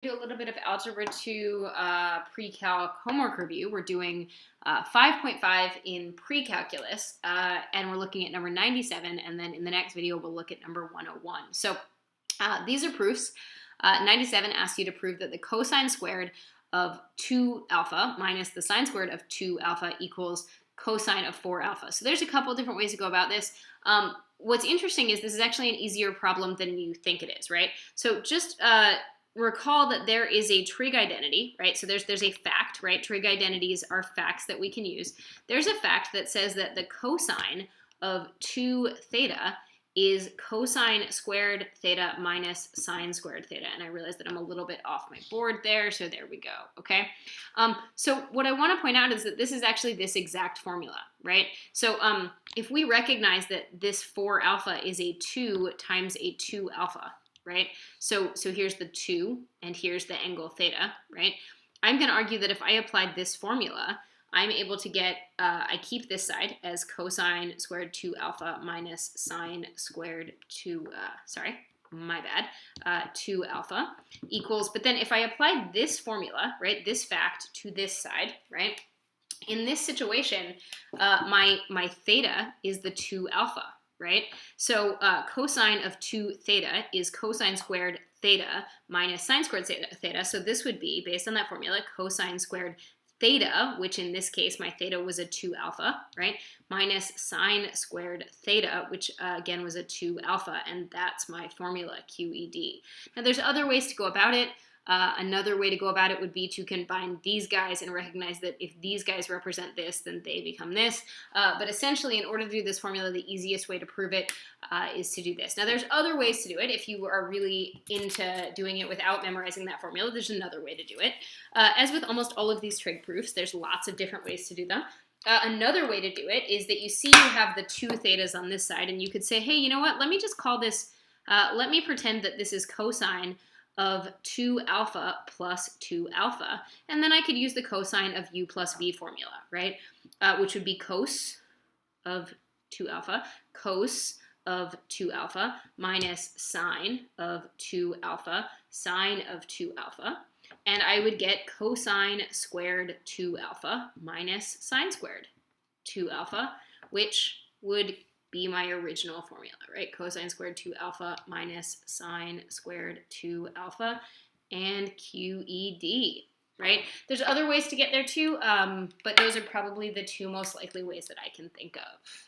Do a little bit of Algebra 2 pre-calc homework review. We're doing 5.5 in pre-calculus, and we're looking at number 97, and then in the next video we'll look at number 101. So these are proofs. 97 asks you to prove that the cosine squared of 2 alpha minus the sine squared of 2 alpha equals cosine of 4 alpha. So there's a couple different ways to go about this. What's interesting is this is actually an easier problem than you think it is, right? So just recall that there is a trig identity, right? So there's a fact, right? Trig identities are facts that we can use. There's a fact that says that the cosine of 2 theta is cosine squared theta minus sine squared theta. And I realize that I'm a little bit off my board there, so there we go, okay? So what I want to point out is that this is actually this exact formula, right? So if we recognize that this 4 alpha is a 2 times a 2 alpha, right? So here's the 2, and here's the angle theta, right? I'm going to argue that if I applied this formula, I'm able to get, I keep this side as cosine squared 2 alpha minus sine squared 2, 2 alpha equals, but then if I apply this formula, right, this fact to this side, right, in this situation, my theta is the 2 alpha, right? So cosine of 2 theta is cosine squared theta minus sine squared theta. So this would be, based on that formula, cosine squared theta, which in this case, my theta was a 2 alpha, right? Minus sine squared theta, which again was a 2 alpha, and that's my formula, QED. Now there's other ways to go about it. Another way to go about it would be to combine these guys and recognize that if these guys represent this, then they become this. But essentially, in order to do this formula, the easiest way to prove it is to do this. Now, there's other ways to do it. If you are really into doing it without memorizing that formula, there's another way to do it. As with almost all of these trig proofs, there's lots of different ways to do them. Another way to do it is that you see you have the 2 thetas on this side, and you could say, hey, you know what? Let me just call this, let me pretend that this is cosine of 2 alpha plus 2 alpha. And then I could use the cosine of u plus v formula, right? Which would be cos of 2 alpha, cos of 2 alpha minus sine of 2 alpha, sine of 2 alpha. And I would get cosine squared 2 alpha minus sine squared 2 alpha, which would be my original formula, right? Cosine squared 2 alpha minus sine squared 2 alpha and QED, right? There's other ways to get there too, but those are probably the 2 most likely ways that I can think of.